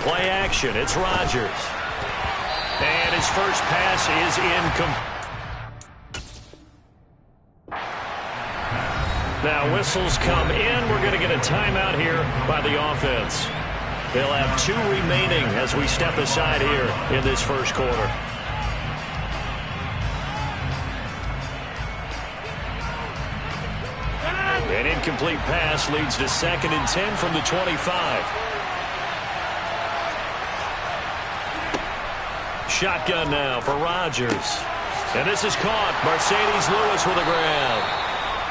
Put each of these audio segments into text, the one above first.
Play action. It's Rodgers. And his first pass is incomplete. Now whistles come in. We're going to get a timeout here by the offense. They'll have 2 remaining as we step aside here in this first quarter. An incomplete pass leads to 2nd and 10 from the 25. Shotgun now for Rodgers. And this is caught. Mercedes Lewis with the grab.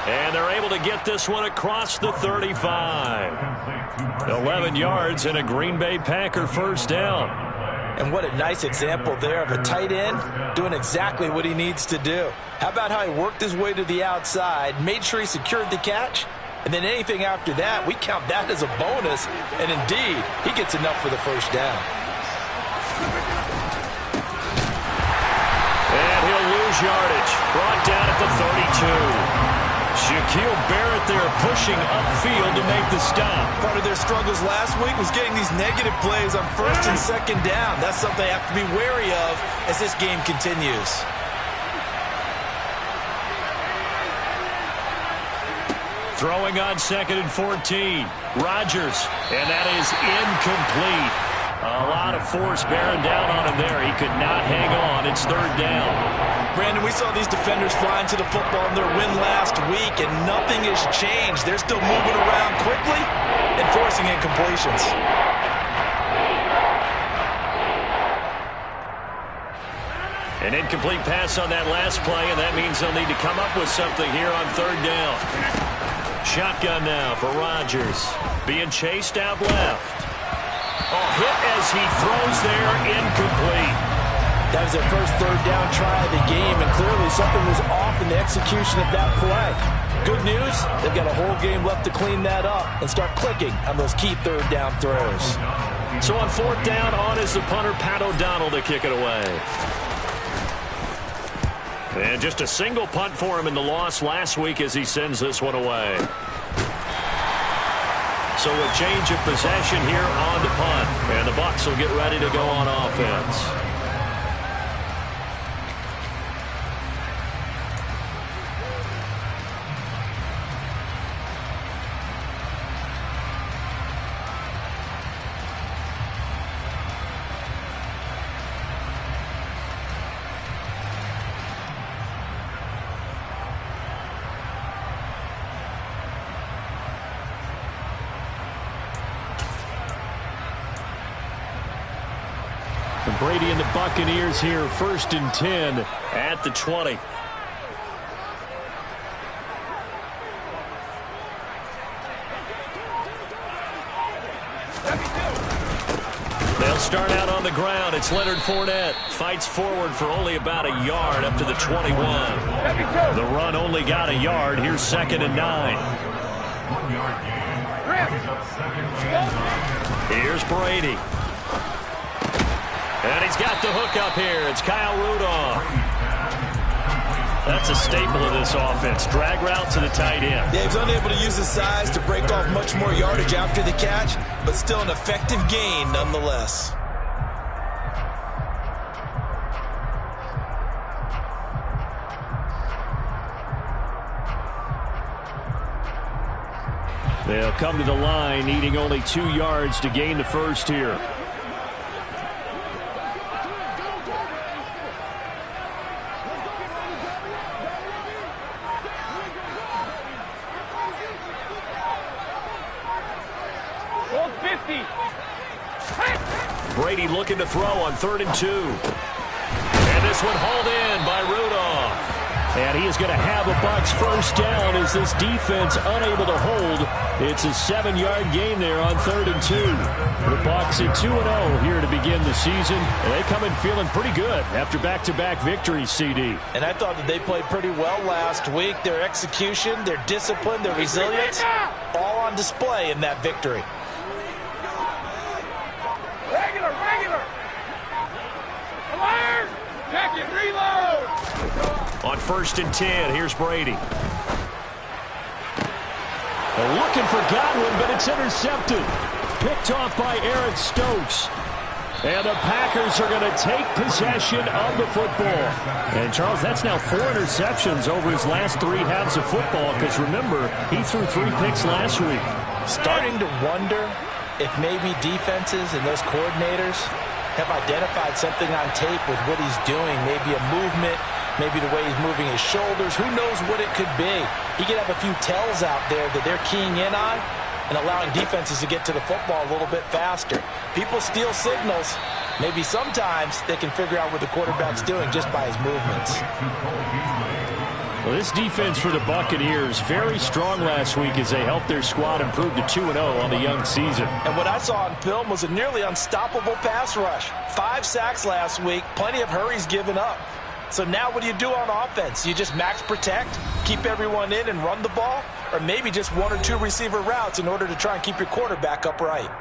And they're able to get this one across the 35. 11 yards and a Green Bay Packer first down. And what a nice example there of a tight end doing exactly what he needs to do. How about how he worked his way to the outside, made sure he secured the catch, and then anything after that, we count that as a bonus. And indeed, he gets enough for the first down. And he'll lose yardage. Brought down at the 32. Shaquille Barrett there pushing upfield to make the stop. Part of their struggles last week was getting these negative plays on 1st and 2nd down. That's something they have to be wary of as this game continues. Throwing on 2nd and 14. Rodgers, and that is incomplete. A lot of force bearing down on him there. He could not hang on. It's 3rd down. Brandon, we saw these defenders flying to the football in their win last week, and nothing has changed. They're still moving around quickly and forcing incompletions. An incomplete pass on that last play, and that means they'll need to come up with something here on 3rd down. Shotgun now for Rodgers. Being chased out left. Hit as he throws there, incomplete. That was their first 3rd down try of the game, and clearly something was off in the execution of that play. Good news, they've got a whole game left to clean that up and start clicking on those key 3rd down throws. So on 4th down, on is the punter, Pat O'Donnell, to kick it away. And just a single punt for him in the loss last week as he sends this one away. So a change of possession here on the punt. And the Bucks will get ready to go on offense. Brady and the Buccaneers here, 1st and 10 at the 20. They'll start out on the ground. It's Leonard Fournette. Fights forward for only about a yard up to the 21. The run only got a yard. Here's 2nd and 9. Here's Brady. And he's got the hook up here. It's Kyle Rudolph. That's a staple of this offense. Drag route to the tight end. Yeah, he's unable to use his size to break off much more yardage after the catch, but still an effective gain nonetheless. They'll come to the line, needing only 2 yards to gain the first here. Brady looking to throw on 3rd and 2. And this one hauled in by Rudolph. And he is going to have a Bucks first down as this defense unable to hold. It's a 7-yard gain there on 3rd and 2. The Bucks at 2-0 here to begin the season. And they come in feeling pretty good after back-to-back victories, CD. And I thought that they played pretty well last week. Their execution, their discipline, their resilience, all on display in that victory. On 1st and 10, here's Brady. They're looking for Godwin, but it's intercepted. Picked off by Eric Stokes. And the Packers are going to take possession of the football. And, Charles, that's now 4 interceptions over his last 3 halves of football because, remember, he threw 3 picks last week. Starting to wonder if maybe defenses and those coordinators have identified something on tape with what he's doing, maybe a movement, maybe the way he's moving his shoulders. Who knows what it could be? He could have a few tells out there that they're keying in on and allowing defenses to get to the football a little bit faster. People steal signals. Maybe sometimes they can figure out what the quarterback's doing just by his movements. Well, this defense for the Buccaneers, very strong last week as they helped their squad improve to 2-0 on the young season. And what I saw on film was a nearly unstoppable pass rush. 5 sacks last week, plenty of hurries given up. So now what do you do on offense? You just max protect, keep everyone in and run the ball? Or maybe just 1 or 2 receiver routes in order to try and keep your quarterback upright?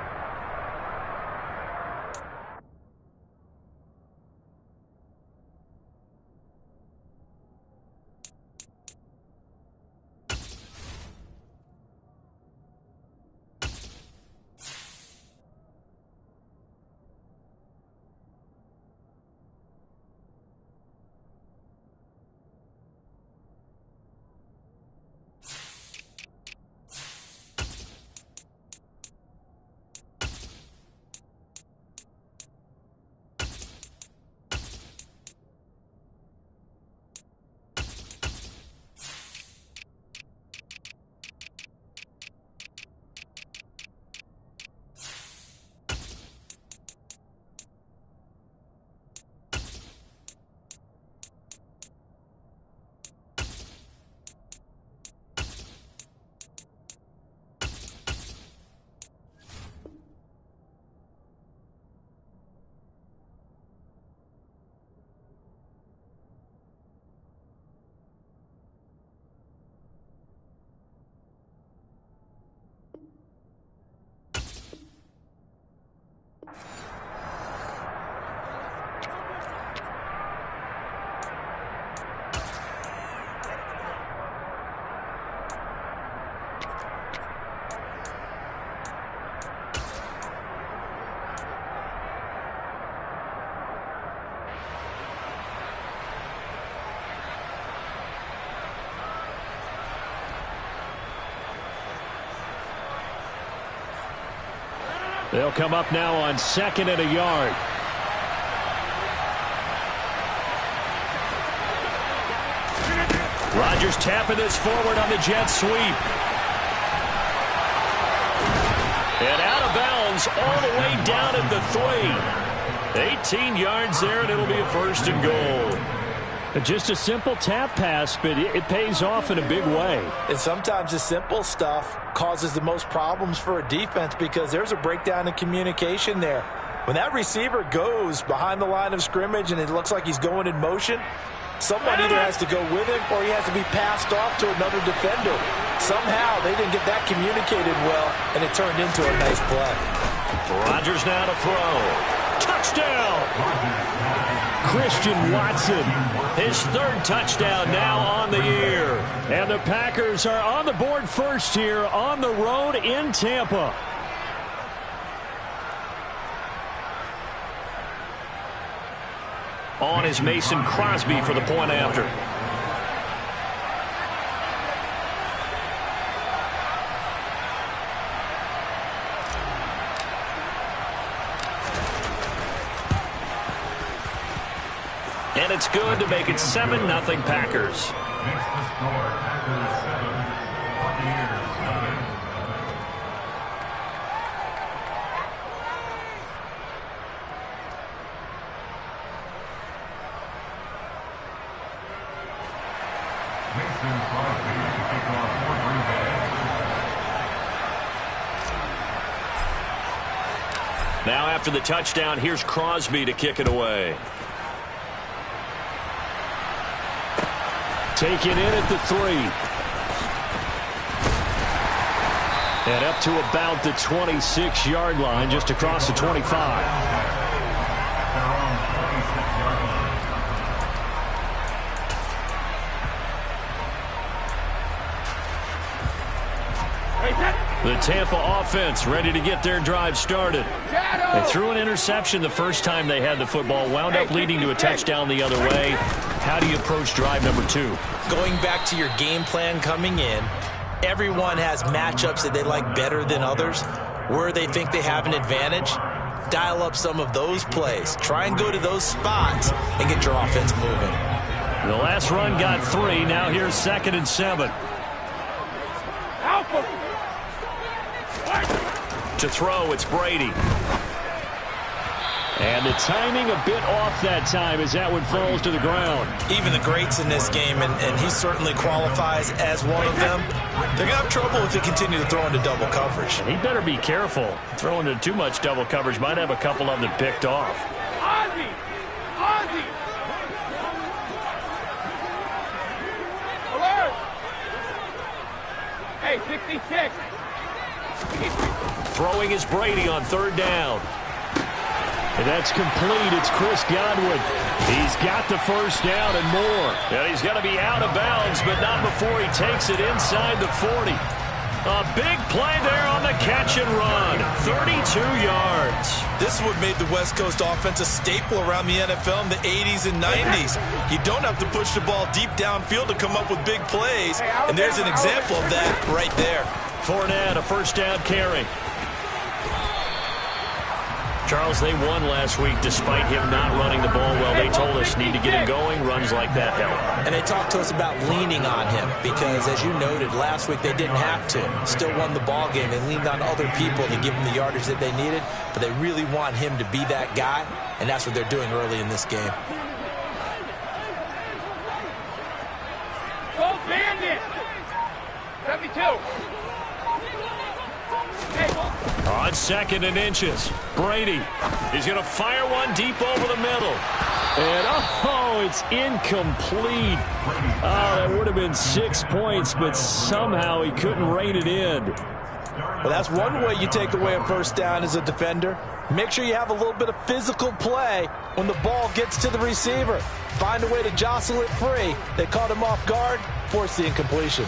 They'll come up now on 2nd and a yard. Rodgers tapping this forward on the jet sweep. And out of bounds all the way down at the 3. 18 yards there, and it'll be a 1st and goal. Just a simple tap pass, but it pays off in a big way. And sometimes the simple stuff causes the most problems for a defense because there's a breakdown in communication there. When that receiver goes behind the line of scrimmage and it looks like he's going in motion, someone either has to go with him or he has to be passed off to another defender. Somehow they didn't get that communicated well, and it turned into a nice play. Rodgers now to throw. Touchdown! Christian Watson, his 3rd touchdown now on the year. And the Packers are on the board first here on the road in Tampa. On is Mason Crosby for the point after. And it's good to make it 7-0 Packers. Makes the score Packers 7, Buccaneers 7. Mason Crosby to kick off for Green Bay. Now after the touchdown, here's Crosby to kick it away. Taken in at the 3. And up to about the 26-yard line, just across the 25. The Tampa offense ready to get their drive started. They threw an interception the first time they had the football, wound up leading to a touchdown the other way. How do you approach drive number 2? Going back to your game plan coming in, everyone has matchups that they like better than others. Where they think they have an advantage, dial up some of those plays. Try and go to those spots and get your offense moving. The last run got 3. Now here's 2nd and 7. To throw, it's Brady. And the timing a bit off that time as that one falls to the ground. Even the greats in this game, and he certainly qualifies as one of them, they're going to have trouble if they continue to throw into double coverage. He better be careful. Throwing into too much double coverage might have a couple of them picked off. Ozzie! Ozzie! Alert! Hey, 66! Throwing is Brady on 3rd down. And that's complete. It's Chris Godwin. He's got the first down and more. And he's got to be out of bounds, but not before he takes it inside the 40. A big play there on the catch and run. 32 yards. This would made the West Coast offense a staple around the NFL in the 80s and 90s. You don't have to push the ball deep downfield to come up with big plays, and there's an example of that right there. Fournette, a first down carry. Charles, they won last week despite him not running the ball well. They told us need to get him going. Runs like that help. And they talked to us about leaning on him because, as you noted, last week they didn't have to. Still won the ball game. They leaned on other people to give them the yardage that they needed, but they really want him to be that guy, and that's what they're doing early in this game. Go Bandit! 72! On 2nd and inches, Brady. He's going to fire one deep over the middle. And, oh, it's incomplete. Oh, that would have been 6 points, but somehow he couldn't rein it in. Well, that's one way you take away a first down as a defender. Make sure you have a little bit of physical play when the ball gets to the receiver. Find a way to jostle it free. They caught him off guard, forced the incompletion.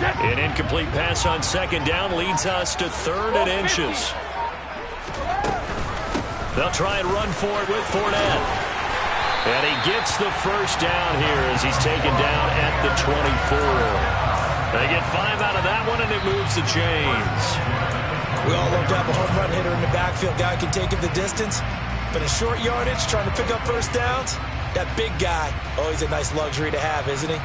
An incomplete pass on 2nd down leads us to 3rd and inches. They'll try and run for it with Fournette. And he gets the first down here as he's taken down at the 24. They get 5 out of that one, and it moves the chains. We all love to have a home run hitter in the backfield. Guy can take it the distance, but in short yardage, trying to pick up first downs, that big guy, always a nice luxury to have, isn't he?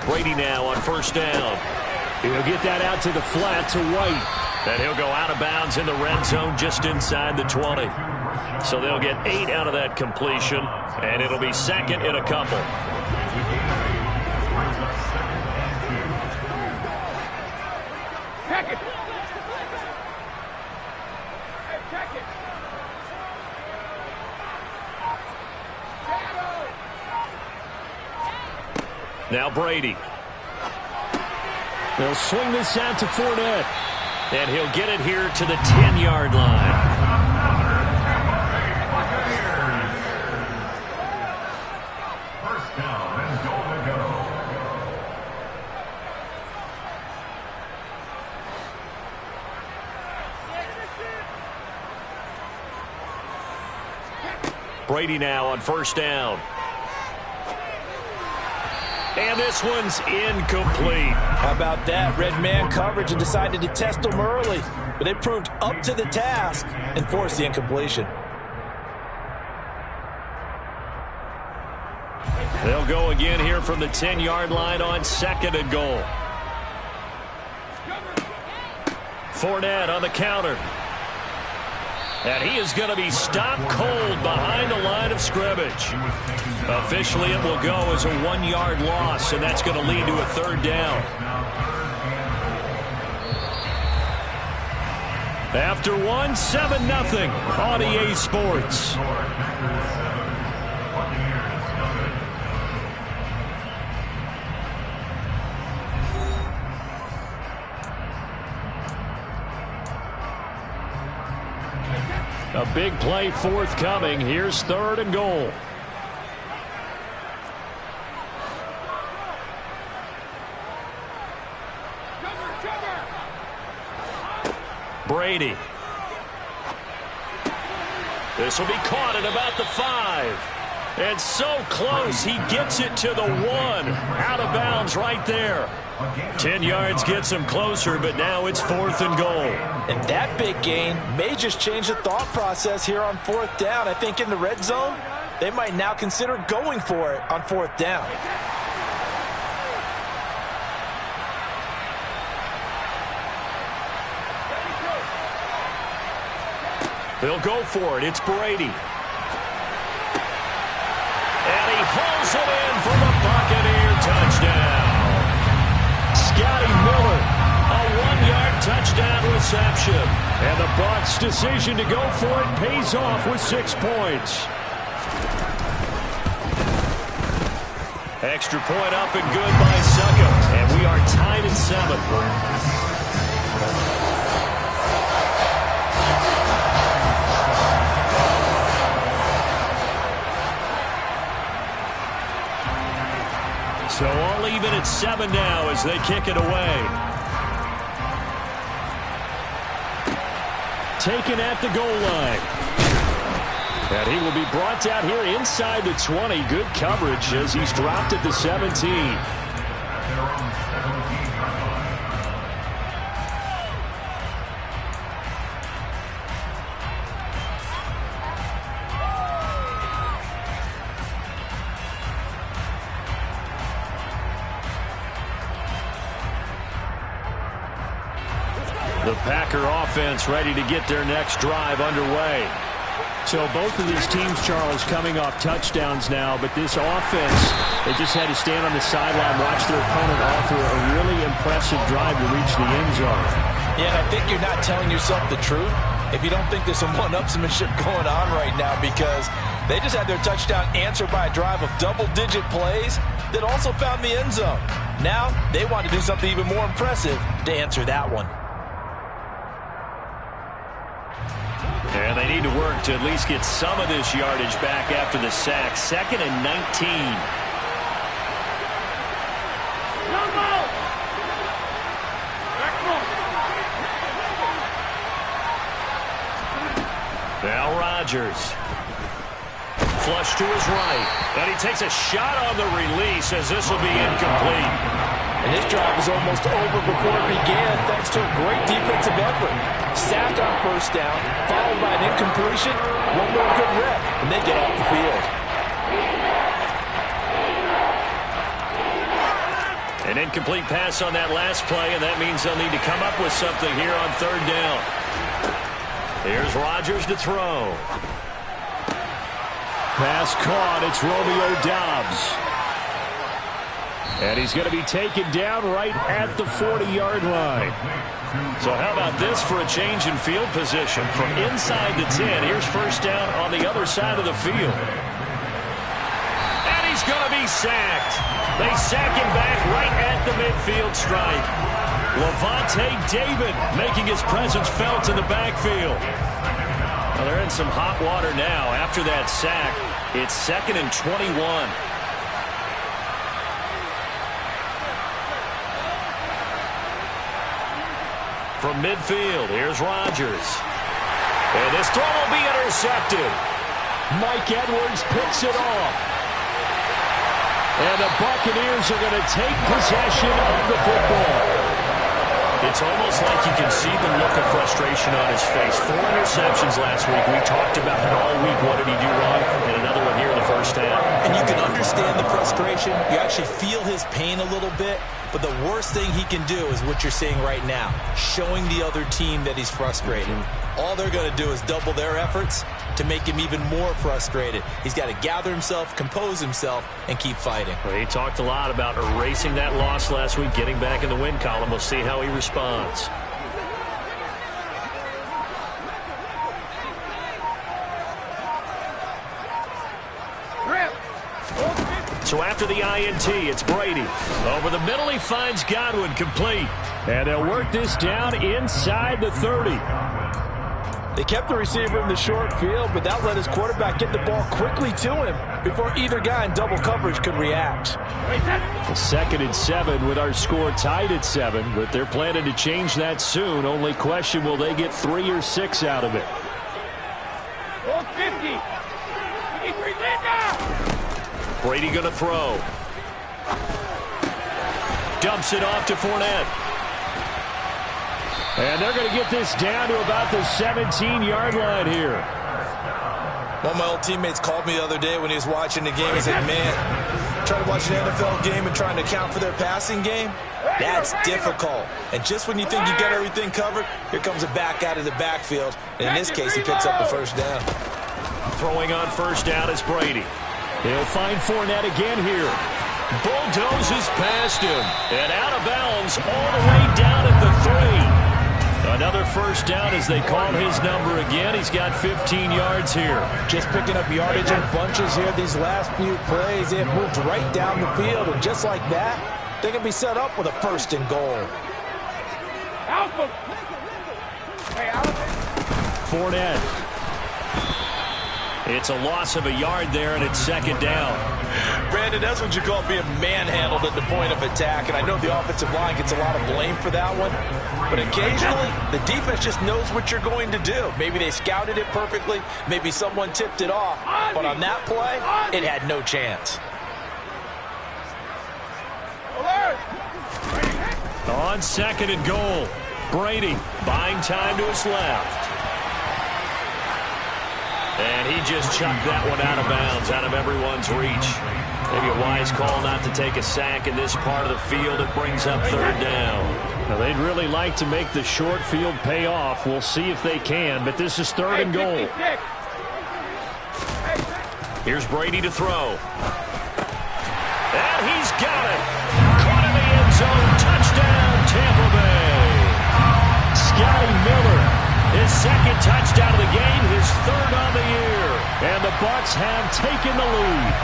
Brady now on 1st down. He'll get that out to the flat to White. And he'll go out of bounds in the red zone just inside the 20. So they'll get 8 out of that completion, and it'll be 2nd and a couple. Check it! Hey, check it! Now Brady. They'll swing this out to Fournette. And he'll get it here to the 10-yard line. First down and goal to go. Brady now on 1st down. And this one's incomplete. How about that? Red man coverage and decided to test them early. But they proved up to the task and forced the incompletion. They'll go again here from the 10-yard line on 2nd and goal. Fournette on the counter. And he is going to be stopped cold behind the line of scrimmage. Officially, it will go as a 1-yard loss, and that's going to lead to a 3rd down. After 1, 7-0 on EA Sports. A big play forthcoming. Here's 3rd and goal. Brady. This will be caught at about the 5. And so close, he gets it to the 1. Out of bounds right there. 10 yards gets him closer, but now it's 4th and goal. And that big gain may just change the thought process here on 4th down. I think in the red zone, they might now consider going for it on 4th down. They'll go for it. It's Brady. And he hauls it in for the Buccaneer touchdown. Scotty Miller, a 1-yard touchdown reception. And the Bucks' decision to go for it pays off with 6 points. Extra point up and good by Suckup. And we are tied at 7. So all even at 7 now as they kick it away. Taken at the goal line. And he will be brought down here inside the 20. Good coverage as he's dropped at the 17. The Packer offense ready to get their next drive underway. So both of these teams, Charles, coming off touchdowns now, but this offense, they just had to stand on the sideline, watch their opponent offer a really impressive drive to reach the end zone. Yeah, and I think you're not telling yourself the truth if you don't think there's some one-upsmanship going on right now, because they just had their touchdown answered by a drive of double-digit plays that also found the end zone. Now they want to do something even more impressive to answer that one. And they need to work to at least get some of this yardage back after the sack. 2nd and 19. Now Rodgers. Flush to his right. And he takes a shot on the release as this will be incomplete. And this drive was almost over before it began thanks to a great defensive effort. Sacked on 1st down, followed by an incompletion, one more good rep, and they get off the field. An incomplete pass on that last play, and that means they'll need to come up with something here on 3rd down. Here's Rodgers to throw. Pass caught. It's Romeo Doubs. And he's going to be taken down right at the 40-yard line. So how about this for a change in field position? From inside the 10, here's 1st down on the other side of the field. And he's going to be sacked. They sack him back right at the midfield stripe. Levante David making his presence felt in the backfield. Well, they're in some hot water now. After that sack, it's 2nd and 21. From midfield, here's Rodgers. And this throw will be intercepted. Mike Edwards picks it off. And the Buccaneers are going to take possession of the football. It's almost like you can see the look of frustration on his face. 4 interceptions last week. We talked about it all week. What did he do wrong? And another one here in the 1st half. And you can understand the frustration frustration. You actually feel his pain a little bit. But the worst thing he can do is what you're seeing right now, showing the other team that he's frustrated. All they're going to do is double their efforts to make him even more frustrated. He's got to gather himself, compose himself, and keep fighting. Well, he talked a lot about erasing that loss last week, getting back in the win column. We'll see how he responds. So after the INT, it's Brady. Over the middle, he finds Godwin, complete. And they'll work this down inside the 30. They kept the receiver in the short field, but that let his quarterback get the ball quickly to him before either guy in double coverage could react. A 2nd and 7 with our score tied at 7, but they're planning to change that soon. Only question, will they get 3 or 6 out of it? 50. Brady going to throw. Dumps it off to Fournette. And they're going to get this down to about the 17-yard line here. One of my old teammates called me the other day when he was watching the game. He said, man, trying to watch an NFL game and trying to account for their passing game, that's difficult. And just when you think you got everything covered, here comes a back out of the backfield. And in this case, he picks up the first down. Throwing on first down is Brady. He'll find Fournette again here. Bulldozes past him. And out of bounds all the way down at the 3. Another first down as they call his number again. He's got 15 yards here. Just picking up yardage in bunches here these last few plays. They have moved right down the field. And just like that, they can be set up with a 1st and goal. Fournette. It's a loss of a yard there, and it's 2nd down. Brandon, that's what you call being manhandled at the point of attack, and I know the offensive line gets a lot of blame for that one, but occasionally the defense just knows what you're going to do. Maybe they scouted it perfectly, maybe someone tipped it off, but on that play, it had no chance. On 2nd and goal, Brady buying time to his left. And he just chucked that one out of bounds, out of everyone's reach. Maybe a wise call not to take a sack in this part of the field. It brings up 3rd down. Now, they'd really like to make the short field pay off. We'll see if they can, but this is 3rd and goal. Here's Brady to throw. And he's got it. Caught in the end zone. Touchdown, Tampa Bay. Scotty Miller. His 2nd touchdown of the game, his 3rd on the year. And the Bucks have taken the lead.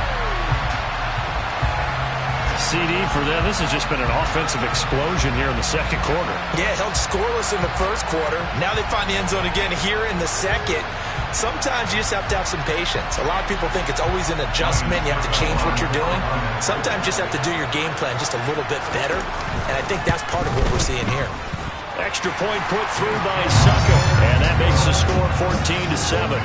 CD for them, this has just been an offensive explosion here in the 2nd quarter. Yeah, held scoreless in the 1st quarter. Now they find the end zone again here in the 2nd. Sometimes you just have to have some patience. A lot of people think it's always an adjustment. You have to change what you're doing. Sometimes you just have to do your game plan just a little bit better. And I think that's part of what we're seeing here. Extra point put through by Sucker, and that makes the score 14-7.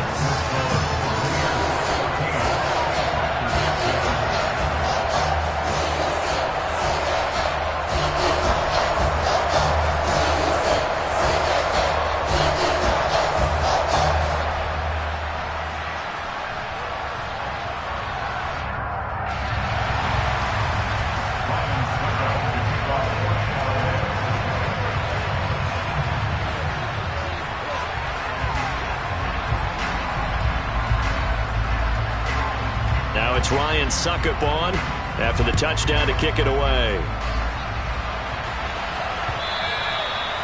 It's Ryan Suckup on after the touchdown to kick it away.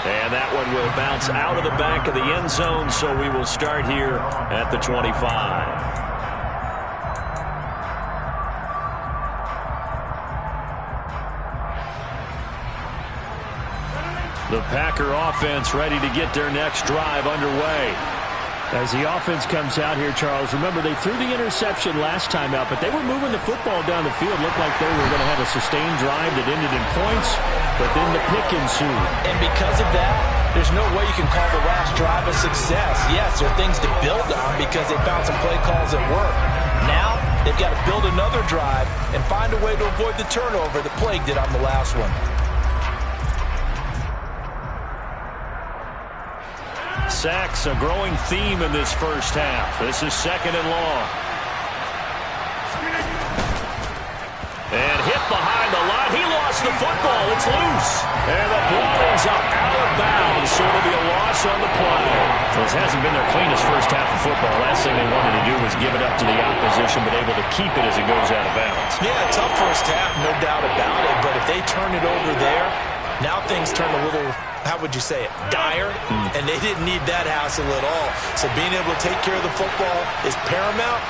And that one will bounce out of the back of the end zone, so we will start here at the 25. The Packer offense ready to get their next drive underway. As the offense comes out here, Charles, remember they threw the interception last time out, but they were moving the football down the field. Looked like they were going to have a sustained drive that ended in points, but then the pick ensued. And because of that, there's no way you can call the last drive a success. Yes, there are things to build on because they found some play calls that work. Now, they've got to build another drive and find a way to avoid the turnover that plagued it on the last one. Sacks, a growing theme in this first half. This is 2nd and long. And hit behind the line. He lost the football. It's loose. And the ball ends up out of bounds. So it'll be a loss on the play. This hasn't been their cleanest first half of football. Last thing they wanted to do was give it up to the opposition, but able to keep it as it goes out of bounds. Yeah, tough first half, no doubt about it. But if they turn it over there, now things turn a little, how would you say it, dire, and they didn't need that hassle at all. So being able to take care of the football is paramount.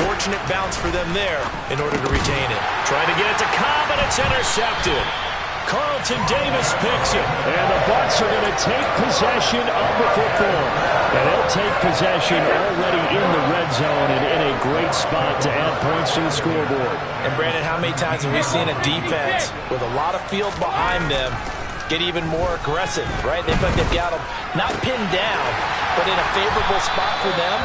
Fortunate bounce for them there in order to retain it. Trying to get it to Cobb, and it's intercepted. Carlton Davis picks it, and the Bucks are going to take possession of the football. And they'll take possession already in the red zone and in a great spot to add points to the scoreboard. And Brandon, how many times have we seen a defense with a lot of field behind them get even more aggressive, right? They feel like they've got them not pinned down, but in a favorable spot for them,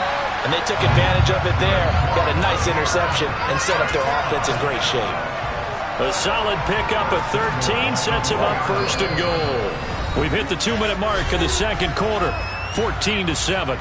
and they took advantage of it there. Got a nice interception and set up their offense in great shape. A solid pickup of 13 sets him up first and goal. We've hit the 2-minute mark of the second quarter, 14-7.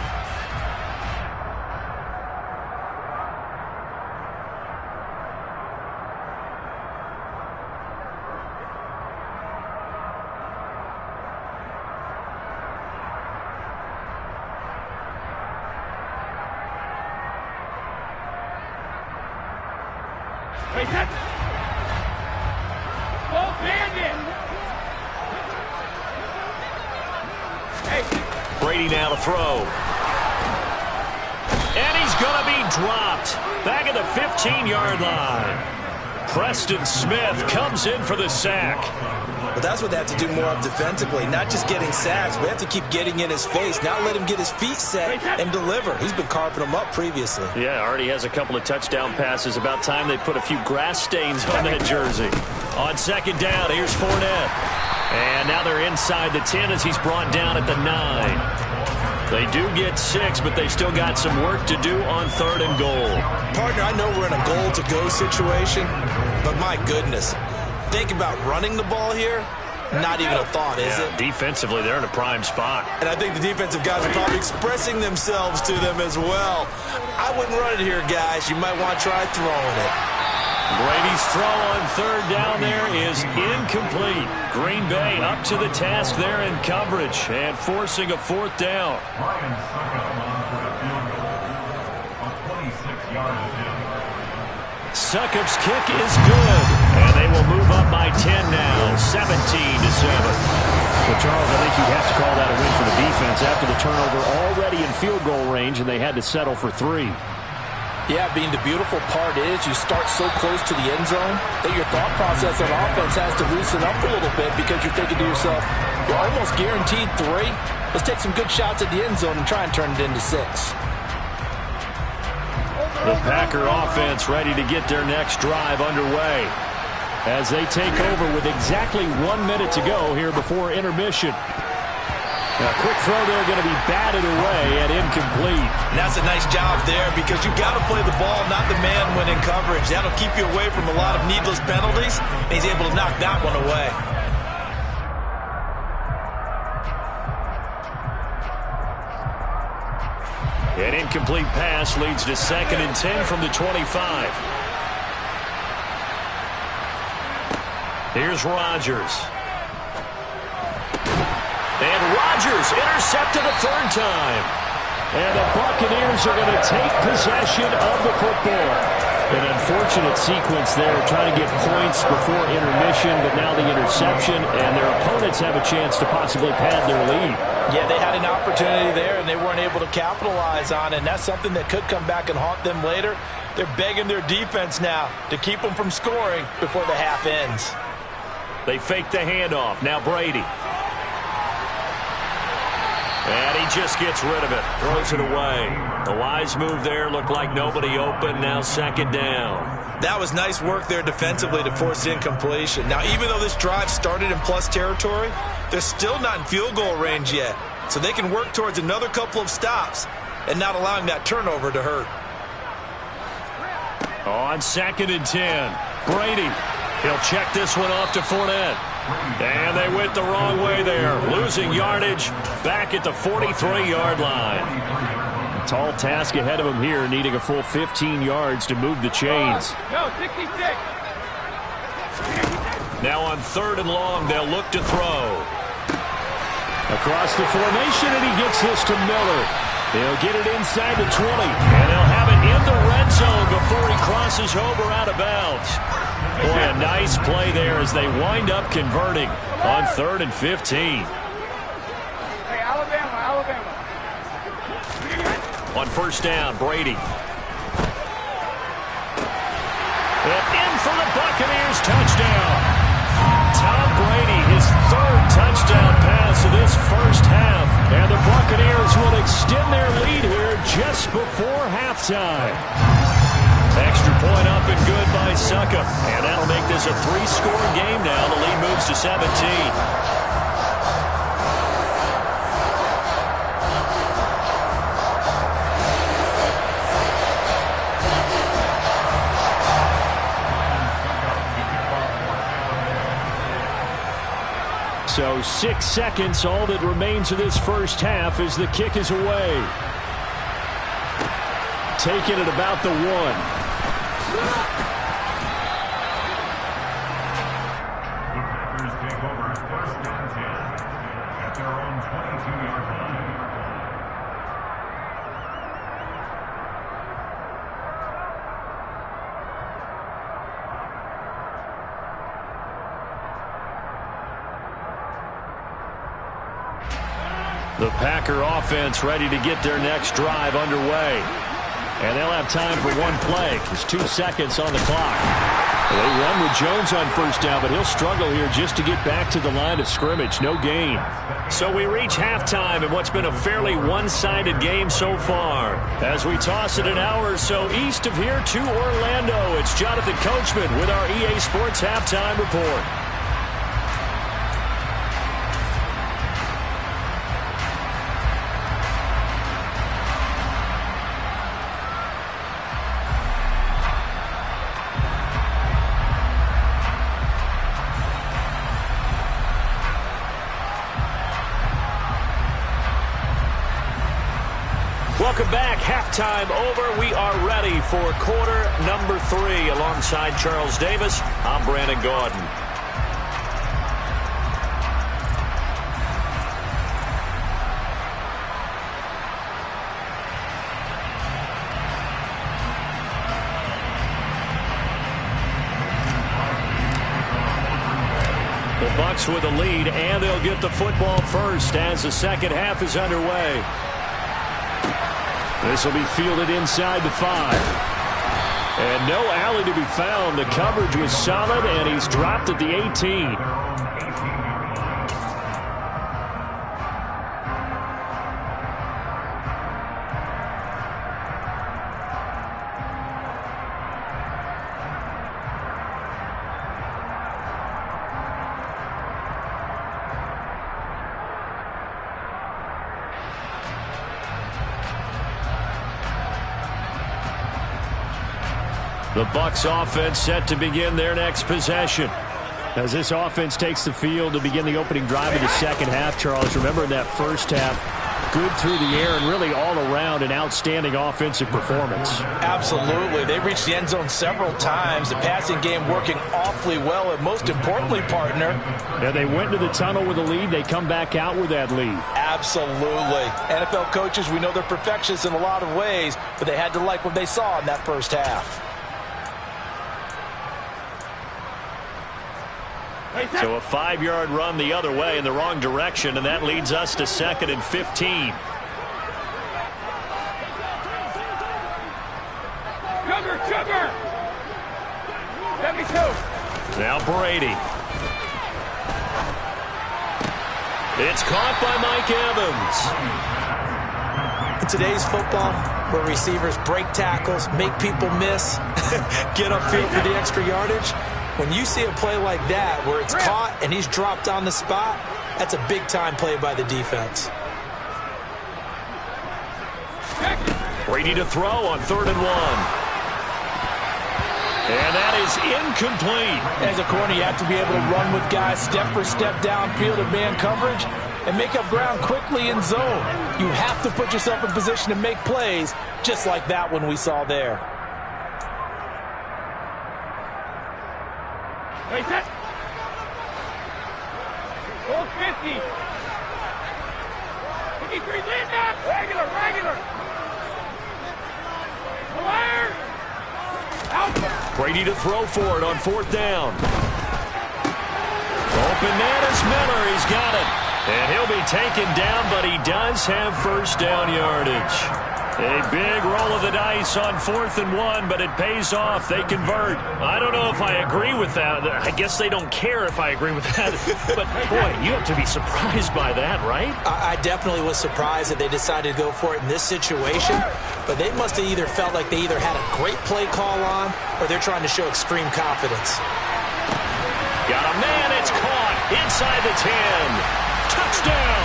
Brady now to throw. And he's going to be dropped. Back at the 15-yard line. Preston Smith comes in for the sack. But that's what they have to do more of defensively, not just getting sacks. We have to keep getting in his face, not let him get his feet set and deliver. He's been carving them up previously. Yeah, already has a couple of touchdown passes. About time they put a few grass stains on that jersey. On second down, here's Fournette. And now they're inside the 10 as he's brought down at the 9. They do get 6, but they still got some work to do on third and goal. Partner, I know we're in a goal-to-go situation, but my goodness. Think about running the ball here. Not even a thought, is it? Defensively, they're in a prime spot. And I think the defensive guys are probably expressing themselves to them as well. I wouldn't run it here, guys. You might want to try throwing it. Brady's throw on third down there is incomplete. Green Bay up to the task there in coverage and forcing a fourth down. Ryan Suckup on for the field goal of 26 yards attempt. Succop's kick is good, and they will move up by 10 now, 17-7. But Charles, I think you'd have to call that a win for the defense after the turnover already in field goal range, and they had to settle for 3. Yeah, being the beautiful part is you start so close to the end zone that your thought process on offense has to loosen up a little bit because you're thinking to yourself, you're almost guaranteed 3. Let's take some good shots at the end zone and try and turn it into 6. The Packer offense ready to get their next drive underway as they take over with exactly 1 minute to go here before intermission. A quick throw there going to be batted away and incomplete. And that's a nice job there because you've got to play the ball, not the man when in coverage. That'll keep you away from a lot of needless penalties, and he's able to knock that one away. An incomplete pass leads to 2nd and 10 from the 25. Here's Rodgers. And Rodgers intercepted a third time. And the Buccaneers are going to take possession of the football. An unfortunate sequence there, trying to get points before intermission, but now the interception, and their opponents have a chance to possibly pad their lead. Yeah, they had an opportunity there, and they weren't able to capitalize on it, and that's something that could come back and haunt them later. They're begging their defense now to keep them from scoring before the half ends. They fake the handoff. Now Brady. And he just gets rid of it. Throws it away. The wise move there. Looked like nobody open. Now 2nd down. That was nice work there defensively to force the incompletion. Now, even though this drive started in plus territory, they're still not in field goal range yet. So they can work towards another couple of stops and not allowing that turnover to hurt. On 2nd and 10. Brady. He'll check this one off to Fournette. And they went the wrong way there. Losing yardage back at the 43-yard line. Tall task ahead of him here, needing a full 15 yards to move the chains. No, 66. Now on 3rd and long, they'll look to throw. Across the formation, and he gets this to Miller. He'll get it inside the 20, and they'll have it in the red zone before he crosses over out of bounds. Boy, a nice play there as they wind up converting on 3rd and 15. Hey, Alabama. On 1st down, Brady. And in for the Buccaneers, touchdown. Tom Brady, his 3rd touchdown pass of this first half. And the Buccaneers will extend their lead here just before halftime. Extra point up and good by Suckup. And that'll make this a 3-score game now. The lead moves to 17. So 6 seconds, all that remains of this first half as the kick is away. Taken at about the 1. The Packers take over 1st and 10 at their own 22-yard line. The Packer offense ready to get their next drive underway. And they'll have time for one play. There's 2 seconds on the clock. They run with Jones on 1st down, but he'll struggle here just to get back to the line of scrimmage. No gain. So we reach halftime in what's been a fairly one-sided game so far. As we toss it an hour or so east of here to Orlando, it's Jonathan Coachman with our EA Sports Halftime Report. Welcome back. Halftime over. We are ready for quarter number 3. Alongside Charles Davis, I'm Brandon Gaudin. The Bucks with the lead, and they'll get the football first as the second half is underway. This will be fielded inside the 5. And no alley to be found. The coverage was solid, and he's dropped at the 18. The Bucks offense set to begin their next possession. As this offense takes the field to begin the opening drive of the second half, Charles, remember in that first half, good through the air and really all around an outstanding offensive performance. Absolutely. They reached the end zone several times. The passing game working awfully well, and most importantly, partner. Yeah, they went to the tunnel with a lead. They come back out with that lead. Absolutely. NFL coaches, we know they're perfectionists in a lot of ways, but they had to like what they saw in that first half. So a 5-yard run the other way in the wrong direction, and that leads us to 2nd and 15. Sugar! 72. Now Brady. It's caught by Mike Evans. In today's football, where receivers break tackles, make people miss, get upfield for the extra yardage, when you see a play like that where it's caught and he's dropped on the spot, that's a big-time play by the defense. Brady to throw on 3rd and 1. And that is incomplete. As a corner, you have to be able to run with guys step for step downfield in man coverage and make up ground quickly in zone. You have to put yourself in position to make plays just like that one we saw there. Hey, set. Hold 50. 53, lead that. Regular. Fire. Out. Brady to throw for it on 4th down. Open man is Miller. He's got it. And he'll be taken down, but he does have first down yardage. A big roll of the dice on 4th and 1, but it pays off. They convert. I don't know if I agree with that. I guess they don't care if I agree with that. But, boy, you have to be surprised by that, right? I definitely was surprised that they decided to go for it in this situation. But they must have either felt like they either had a great play call on or they're trying to show extreme confidence. Got a man. It's caught inside the 10. Touchdown.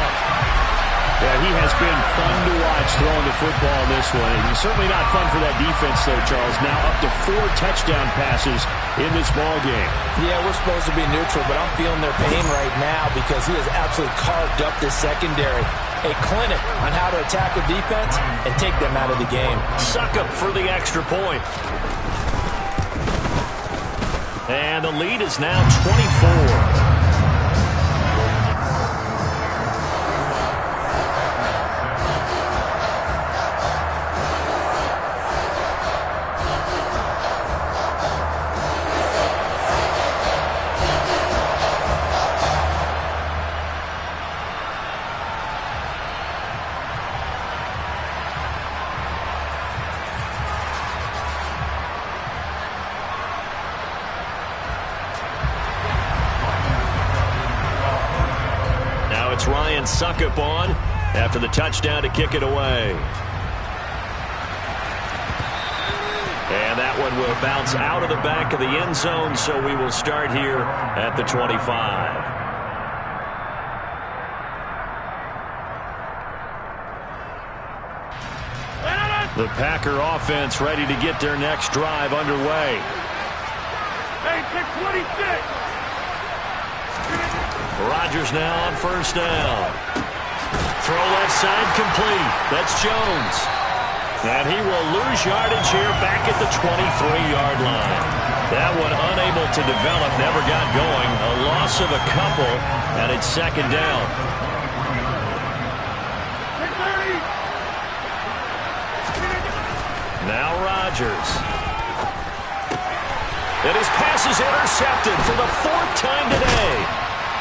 Yeah, he has been fun to watch throwing the football in this one. He's certainly not fun for that defense, though, Charles. Now up to 4 touchdown passes in this ball game. Yeah, we're supposed to be neutral, but I'm feeling their pain right now because he has absolutely carved up this secondary. A clinic on how to attack a defense and take them out of the game. Suckup for the extra point. And the lead is now 24. Ryan Suckup on after the touchdown to kick it away. And that one will bounce out of the back of the end zone, so we will start here at the 25. The Packer offense ready to get their next drive underway. Hey, 626. Rodgers now on first down. Throw left side complete. That's Jones. And he will lose yardage here back at the 23-yard line. That one unable to develop, never got going. A loss of a couple, and it's second down. Now Rodgers. And his pass is intercepted for the 4th time today.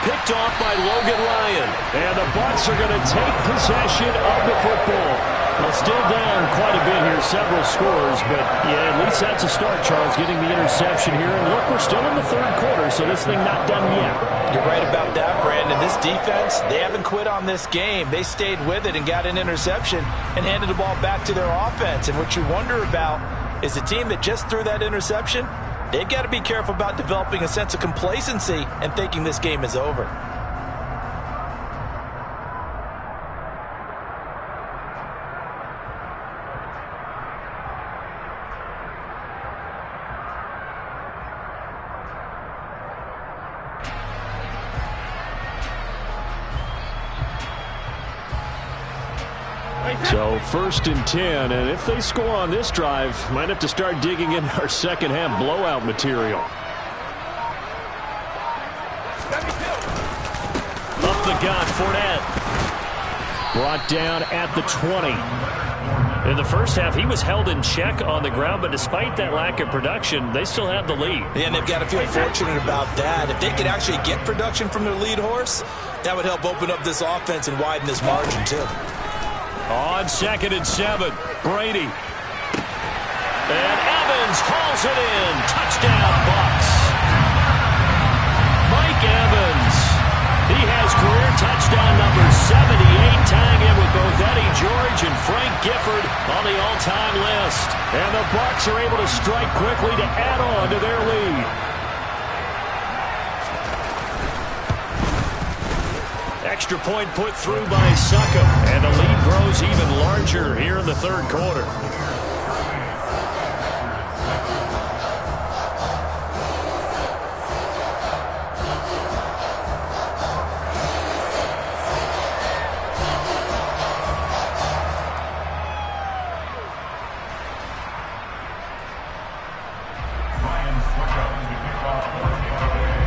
Picked off by Logan Ryan. And the Bucks are going to take possession of the football. Well, still down quite a bit here, several scores, but yeah, at least that's a start, Charles, getting the interception here. And look, we're still in the 3rd quarter, so this thing not done yet. You're right about that, Brandon. This defense, they haven't quit on this game. They stayed with it and got an interception and handed the ball back to their offense. And what you wonder about is the team that just threw that interception, they've got to be careful about developing a sense of complacency and thinking this game is over. So 1st and 10, and if they score on this drive, might have to start digging in our second half blowout material. Up the gut, Fournette. Brought down at the 20. In the first half, he was held in check on the ground, but despite that lack of production, they still have the lead. Yeah, and they've got to feel fortunate about that. If they could actually get production from their lead horse, that would help open up this offense and widen this margin, too. On 2nd and 7, Brady. And Evans hauls it in. Touchdown, Bucks. Mike Evans. He has career touchdown number 78, tying in with both Eddie George and Frank Gifford on the all-time list. And the Bucks are able to strike quickly to add on to their lead. Extra point put through by Suckup, and the lead grows even larger here in the 3rd quarter. Ryan Suckup to kick off 14.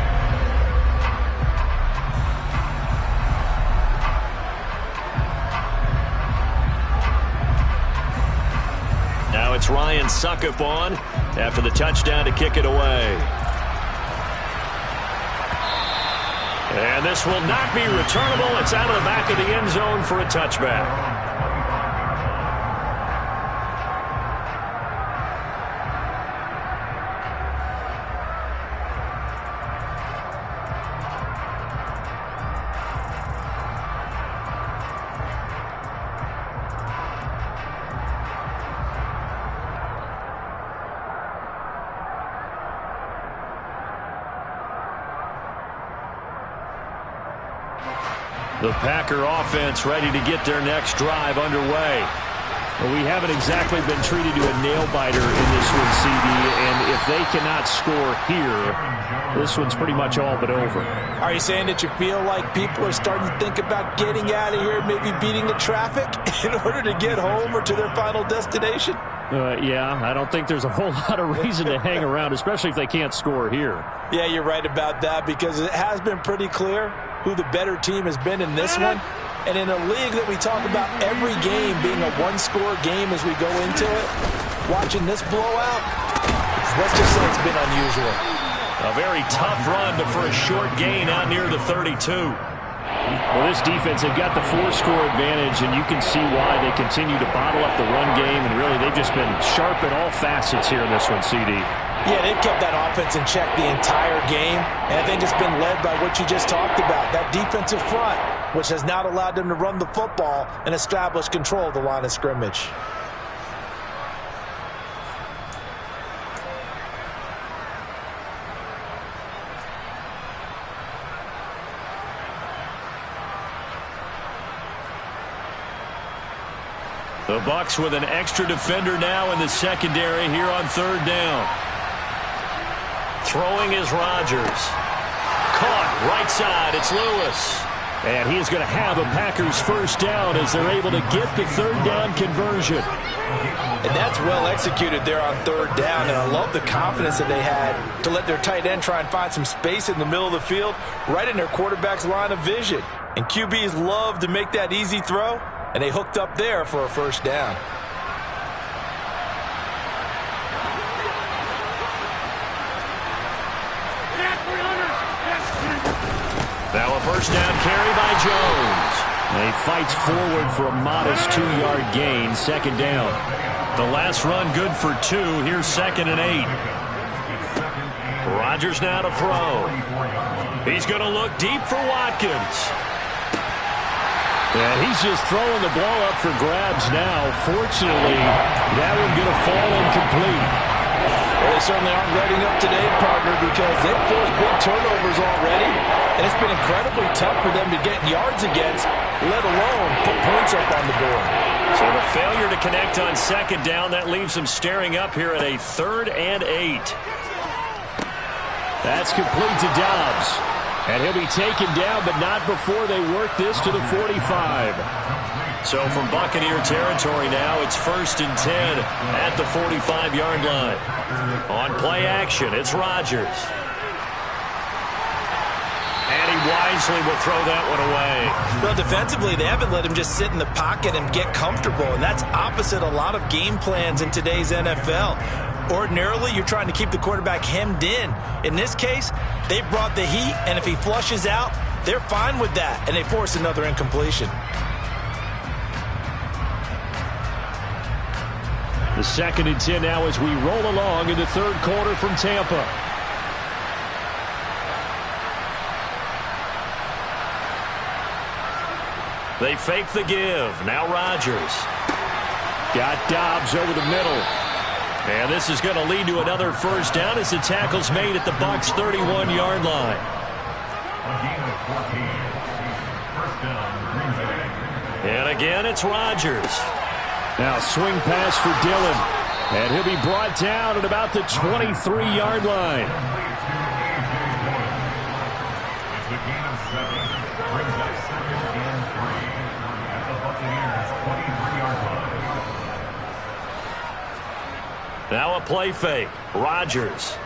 Now it's Ryan Suckup on after the touchdown to kick it away. And this will not be returnable. It's out of the back of the end zone for a touchback. The Packer offense ready to get their next drive underway. Well, we haven't exactly been treated to a nail-biter in this one, CD, and if they cannot score here, this one's pretty much all but over. Are you saying that you feel like people are starting to think about getting out of here, maybe beating the traffic in order to get home or to their final destination? Yeah, I don't think there's a whole lot of reason to hang around, especially if they can't score here. Yeah, you're right about that, because it has been pretty clear who the better team has been in this one. And in a league that we talk about every game being a one-score game as we go into it, watching this blowout, let's just say it's been unusual. A very tough run, but for a short gain out near the 32. Well, this defense, they've got the 4-score advantage, and you can see why they continue to bottle up the run game, and really they've just been sharp in all facets here in this one, CD. Yeah, they've kept that offense in check the entire game, and I think it's been led by what you just talked about, that defensive front, which has not allowed them to run the football and establish control of the line of scrimmage. The Bucks with an extra defender now in the secondary here on third down. Throwing is Rodgers. Caught right side. It's Lewis. And he is going to have a Packers first down as they're able to get the third down conversion. And that's well executed there on third down. And I love the confidence that they had to let their tight end try and find some space in the middle of the field, right in their quarterback's line of vision. And QBs love to make that easy throw, and they hooked up there for a first down. Now a first down carry by Jones. And he fights forward for a modest 2-yard gain, second down. The last run good for 2. Here's 2nd and 8. Rodgers now to throw. He's going to look deep for Watkins. And he's just throwing the ball up for grabs now. Fortunately, that one going to fall incomplete. Well, they certainly aren't reading up today, partner, because they've forced big turnovers already, and it's been incredibly tough for them to get yards against, let alone put points up on the board. So the failure to connect on second down, that leaves them staring up here at a 3rd and 8. That's complete to Dobbs. And he'll be taken down, but not before they work this to the 45. So from Buccaneer territory now, it's 1st and 10 at the 45-yard line. On play action, it's Rodgers. And he wisely will throw that one away. Well, defensively, they haven't let him just sit in the pocket and get comfortable, and that's opposite a lot of game plans in today's NFL. Ordinarily, you're trying to keep the quarterback hemmed in. In this case, they brought the heat, and if he flushes out, they're fine with that, and they force another incompletion. The 2nd and 10 now as we roll along in the third quarter from Tampa. They fake the give. Now Rodgers. Got Dobbs over the middle. And this is going to lead to another first down as the tackle's made at the Bucks' 31-yard line. And again, it's Rodgers. Now swing pass for Dillon. And he'll be brought down at about the 23-yard line. It's the gain of 7. Brings up 2nd and 3 at the Buccaneers' 23-yard line. Now a play fake. Rodgers.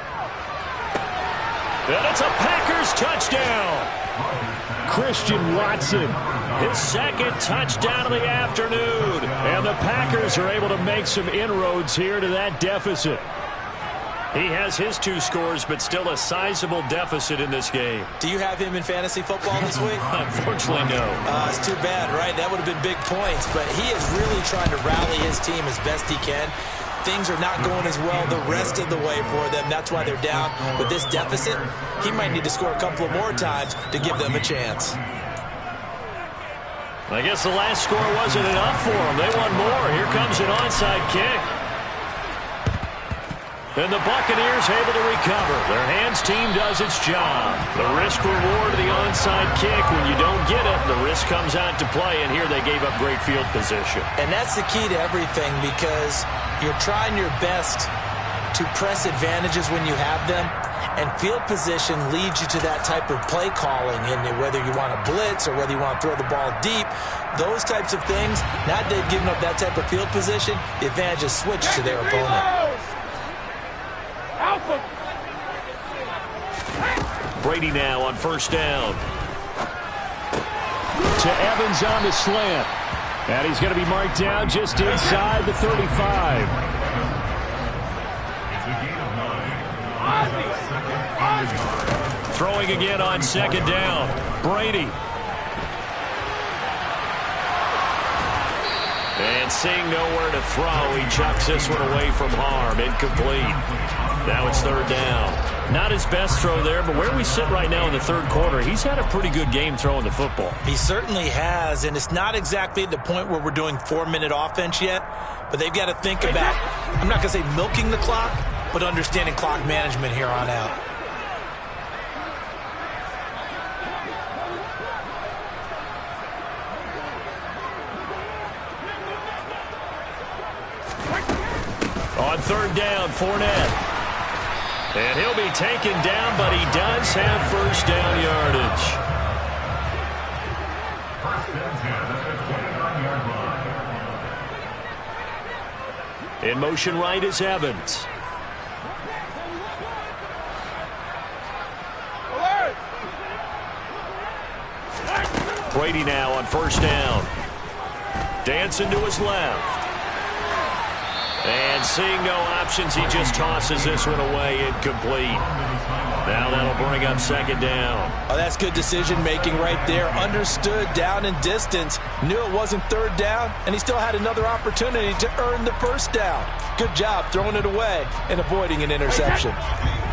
And it's a Packers touchdown. Christian Watson his second touchdown of the afternoon. And the Packers are able to make some inroads here to that deficit. He has his 2 scores, but still a sizable deficit in this game. Do you have him in fantasy football this week? Unfortunately, no. It's too bad, right? That would have been big points, but he is really trying to rally his team as best he can. Things are not going as well the rest of the way for them. That's why they're down. With this deficit, he might need to score a couple of more times to give them a chance. I guess the last score wasn't enough for them. They want more. Here comes an onside kick. And the Buccaneers able to recover. Their hands team does its job. The risk reward of the onside kick. When you don't get it, the risk comes out to play. And here they gave up great field position. And that's the key to everything, because you're trying your best to press advantages when you have them. And field position leads you to that type of play calling. And whether you want to blitz or whether you want to throw the ball deep, those types of things, now they've given up that type of field position, the advantage is switched to their opponent. Brady now on first down. To Evans on the slant. And he's going to be marked down just inside the 35. Throwing again on second down. Brady. And seeing nowhere to throw, he chucks this one away from harm. Incomplete. Now it's third down. Not his best throw there, but where we sit right now in the third quarter, he's had a pretty good game throwing the football. He certainly has, and it's not exactly at the point where we're doing 4-minute offense yet, but they've got to think about, I'm not going to say milking the clock, but understanding clock management here on out. On third down, Fournette. And he'll be taken down, but he does have first down yardage. First and 10 at the 29-yard line. In motion right is Evans. Brady now on first down. Dancing to his left. And seeing no options, he just tosses this one away, incomplete. Now that'll bring up second down. Oh, that's good decision-making right there. Understood down and distance. Knew it wasn't third down, and he still had another opportunity to earn the first down. Good job throwing it away and avoiding an interception.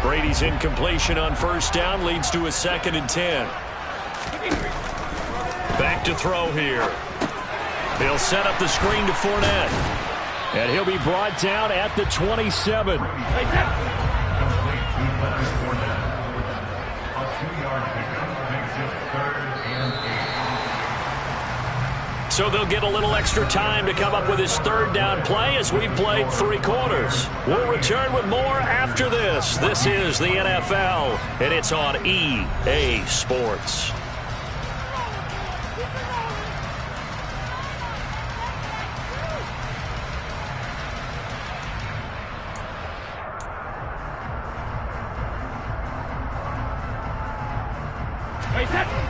Brady's incompletion on first down leads to a 2nd and 10. Back to throw here. He'll set up the screen to Fournette. And he'll be brought down at the 27. So they'll get a little extra time to come up with his third down play as we've played 3 quarters. We'll return with more after this. This is the NFL, and it's on EA Sports.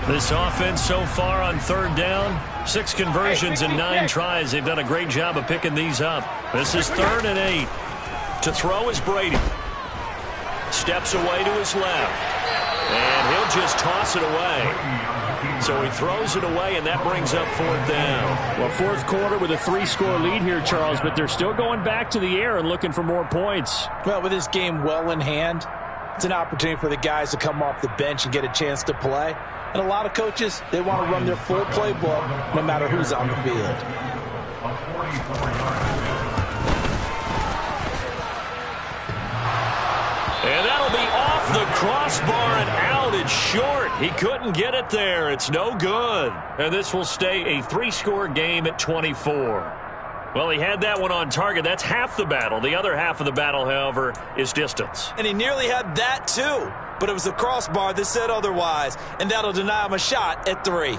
This offense so far on third down, 6 conversions and 9 tries. They've done a great job of picking these up. This is 3rd and 8. To throw is Brady. Steps away to his left. And he'll just toss it away. So he throws it away, and that brings up 4th down. Well, 4th quarter with a 3-score lead here, Charles, but they're still going back to the air and looking for more points. Well, with this game well in hand, it's an opportunity for the guys to come off the bench and get a chance to play. And a lot of coaches, they want to run their full playbook no matter who's on the field. And that'll be off the crossbar and out. It's short. He couldn't get it there. It's no good. And this will stay a 3-score game at 24. Well, he had that one on target. That's half the battle. The other half of the battle, however, is distance. And he nearly had that, too. But it was the crossbar that said otherwise. And that'll deny him a shot at 3.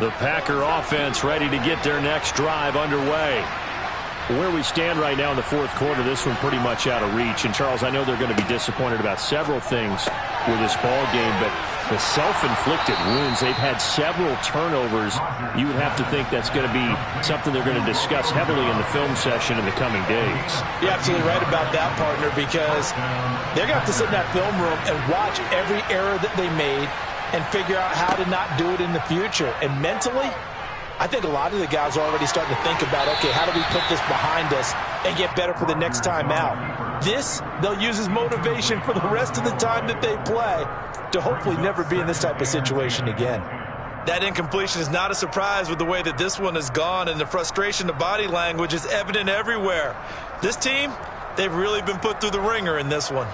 The Packer offense ready to get their next drive underway. Where we stand right now in the fourth quarter, this one pretty much out of reach. And, Charles, I know they're going to be disappointed about several things with this ball game, but the self-inflicted wounds, they've had several turnovers. You would have to think that's going to be something they're going to discuss heavily in the film session in the coming days. You're absolutely right about that, partner, because they're going to have to sit in that film room and watch every error that they made and figure out how to not do it in the future. And mentally, I think a lot of the guys are already starting to think about, okay, how do we put this behind us and get better for the next time out? This, they'll use as motivation for the rest of the time that they play to hopefully never be in this type of situation again. That incompletion is not a surprise with the way that this one has gone, and the frustration, the body language is evident everywhere. This team, they've really been put through the ringer in this one.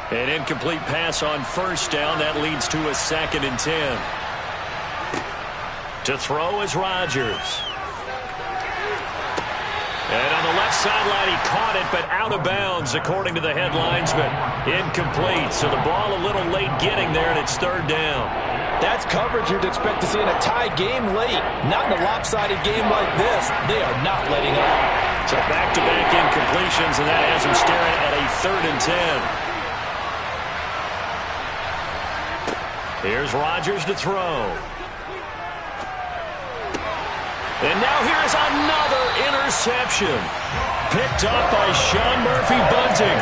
An incomplete pass on first down. That leads to a 2nd and 10. To throw is Rodgers. And on the left sideline, he caught it, but out of bounds, according to the headlines, but incomplete. So the ball a little late getting there, and it's 3rd down. That's coverage you'd expect to see in a tie game late. Not in a lopsided game like this. They are not letting up. So back-to-back incompletions, and that has them staring at a 3rd and 10. Here's Rodgers to throw. And now here's another interception. Picked up by Sean Murphy-Bunting.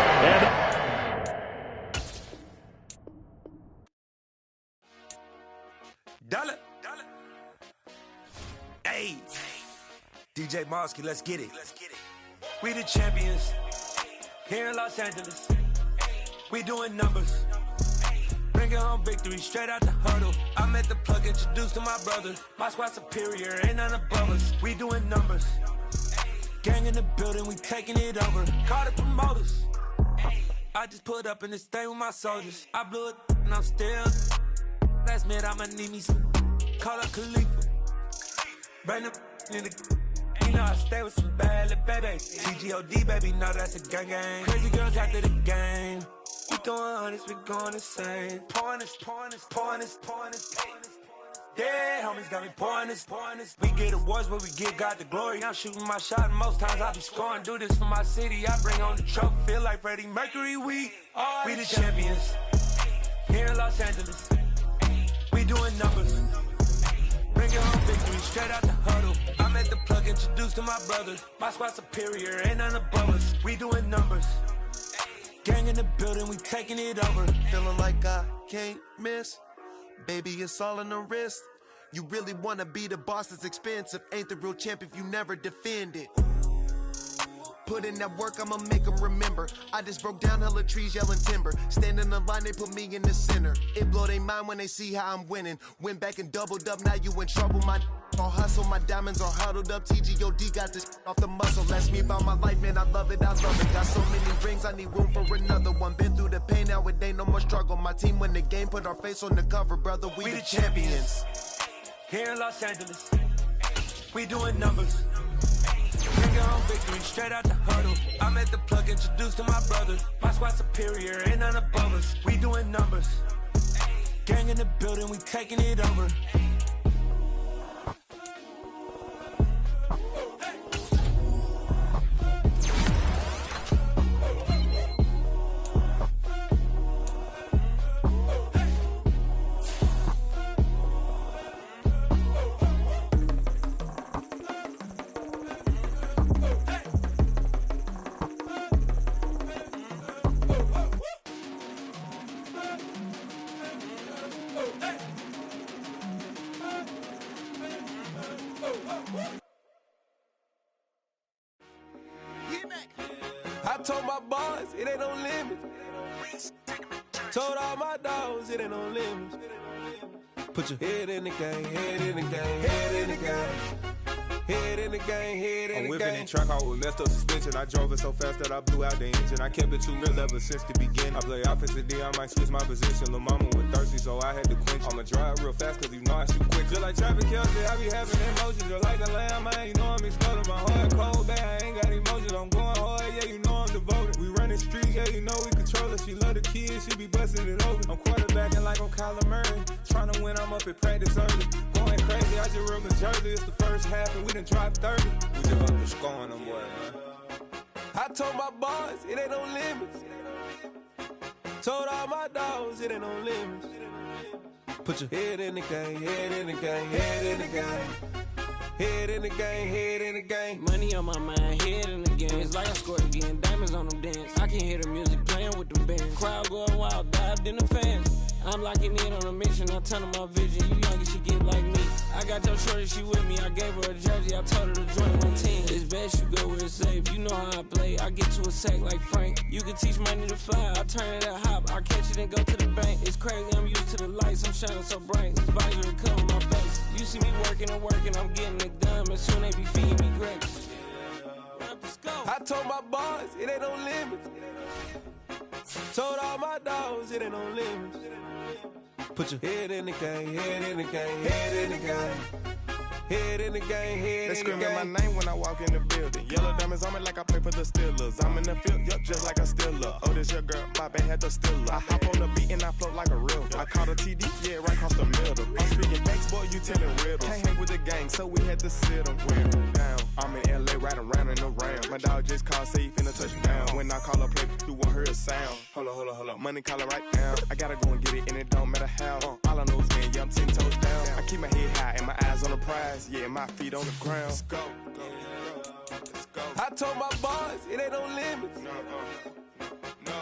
Dollar. Hey. DJ Mosky, let's get it. We the champions here in Los Angeles. We doing numbers. Bringing home victory straight out the huddle. I'm at the plug, introduced to my brother. My squad superior, ain't none above us. We doing numbers. Gang in the building, we taking it over. Call the promoters. I just put up in this thing with my soldiers. I blew it and I'm still. Last minute I'ma need me some. Call up Khalifa. Bring them in the. You know I stay with some bad little baby. TGOD baby, no that's a gang gang. Crazy girls after the game. We throwing hundreds, we going insane. Pouring this. Yeah, homies got me pouring this. We get awards, but we give God the glory. I'm shooting my shot, and most times I be scoring. Do this for my city, I bring on the trophy. Feel like Freddie Mercury, we the champions. Here in Los Angeles, we doing numbers. Bringing home victory straight out the huddle. I'm at the plug, introduced to my brother. My squad superior, ain't none above us. We doing numbers. Gang in the building, we taking it over. Feeling like I can't miss. Baby, it's all in the wrist. You really wanna be the boss, it's expensive. Ain't the real champ if you never defend it. Put in that work, I'ma make them remember. I just broke down hella trees, yelling timber. Stand in the line, they put me in the center. It blow their mind when they see how I'm winning. Went back and doubled up, now you in trouble. My all hustle, my diamonds are huddled up. TGOD got this off the muscle. That's me about my life, man, I love it. Got so many rings, I need room for another one. Been through the pain, now it ain't no more struggle. My team win the game, put our face on the cover, brother. We the champions. Here in Los Angeles, we doing numbers. Bringing home victory straight out the huddle. I'm at the plug, introduced to my brother. My squad superior, ain't none above us. We doing numbers. Gang in the building, we taking it over. I told my boys it ain't no limits. Told all my dogs it ain't no limits. Put your head in the game, head in the game, head in the game. Head in the game, head in the game. I'm whipping in track out with messed up suspension. I drove it so fast that I blew out the engine. I kept it too real ever since the beginning. I play offensive D, I might switch my position. Lil' mama was thirsty, so I had to quench. I'ma drive real fast, cause you know I shoot quick. Just like traffic Kelsey, I be having emotions. Just like a lamb, man, you know I'm exploding. My heart cold, bad, I ain't got emotions. I'm going hard, yeah, you know I'm devoted. We running streets, yeah, you know we control it. She love the kids, she be busting it over. I'm quarterbacking like I'm Kyler Murray. Trying to win, I'm up at practice early. Going crazy, I just rode the jersey. It's the first half and we done dropped 30. We just up and scoring them, boy, man. I told my boys, it ain't no limits. Told all my dogs, it ain't no limits. Put your head in the game, head in the game, head in the game. Head in the game, head in the game. Money on my mind, head in the game. It's like I scored again, diamonds on them dance. I can hear the music playing with them bands. Crowd going wild, dived in the fans. I'm locking in on a mission, I'm turning my vision. You young, you should get like me. I got your shorty, she with me. I gave her a jersey, I told her to join my team. It's best you go where it's safe. You know how I play. I get to a sack like Frank. You can teach money to fly. I turn it at hop. I catch it and go to the bank. It's crazy, I'm used to the lights. I'm shining so bright. This visor cover my face. You see me working and working. I'm getting it done. And soon they be feeding me grapes. I told my boys, it ain't no limits. Told all my dogs, it ain't no limits. Put your head in the game, head in the game, head in the game. Head in the game, head in the game. They screaming my name when I walk in the building. Yellow diamonds on me like I play for the Steelers. I'm in the field, yup, just like a Steeler. Oh, this your girl, my band had the Steeler. I hop on the beat and I float like a river. I caught a TD, yeah, right across the middle. I'm speaking facts, boy, you telling riddles. Can't hang with the gang, so we had to sit them down. I'm in LA, riding around in the Ram. My dog just called, say he finna touch down. When I call a play, you won't hear a sound. Hold up, money calling right now. I gotta go and get it, and it don't matter how. All I know is man, yeah, I'm 10 toes down. I keep my head high and my eyes on the prize. Yeah, my feet on the ground. Let's go. I told my boys, it ain't no limits.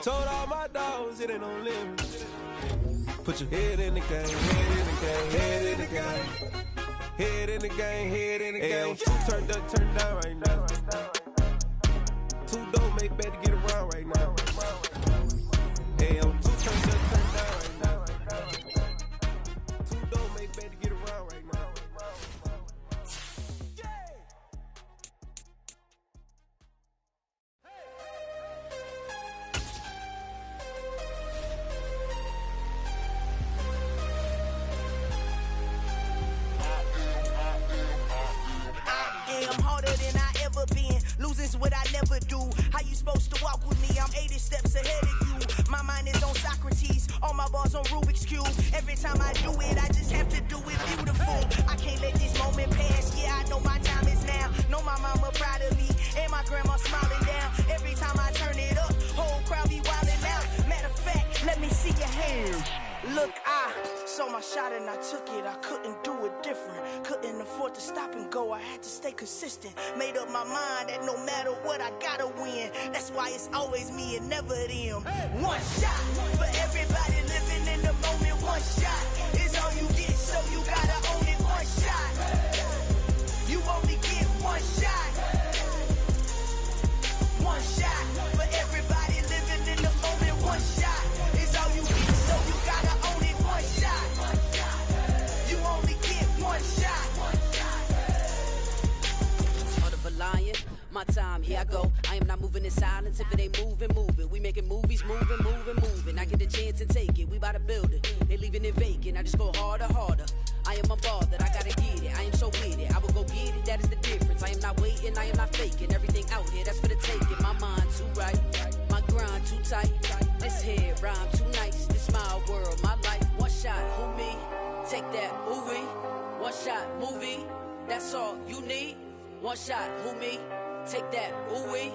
Told all my dogs, it ain't no limits. Put your head in the game, head in the game, head in the game. Head in the game, head in the game. Two turned up, turned down right now. Two dope make better get around right now. Hey, I'm two turned up, turned down right now. Two dope make better get around right now. Losing's what I never do. How you supposed to walk with me? I'm 80 steps ahead of you. My mind is on Socrates, all my balls on Rubik's Cube. Every time I do it, I just have to do it beautiful. I can't let this moment pass. Yeah, I know my time is now. Know my mama proud of me, and my grandma smiling down. Every time I turn it up, whole crowd be wilding out. Matter of fact, let me see your hands. Look, I saw my shot and I took it. I couldn't do it different. Couldn't afford to stop and go. I had to stay consistent. Made up my mind that no matter what, I gotta win. That's why it's always me and never them. One shot for everybody living in the moment. One shot is all you get, so you gotta own it. One shot. You only get one shot. One shot for everybody living in the moment. One shot is all you get, so you gotta own it. One shot. You only get one shot. Heart of a lion, my time, here I go. I am not moving in silence. If it ain't moving, moving. We making movies, moving, moving, moving. I get a chance and take it. We bout to build it. They leaving it vacant. I just go harder, harder. I am unbothered. I gotta get it. I am so with it. I will go get it. That is the difference. I am not waiting. I am not faking. Everything out here, that's for the taking. My mind too right. My grind too tight. This head rhyme too nice. This my world, my life. One shot, who me? Take that, ooh wee. One shot, movie. That's all you need. One shot, who me? Take that, ooh wee.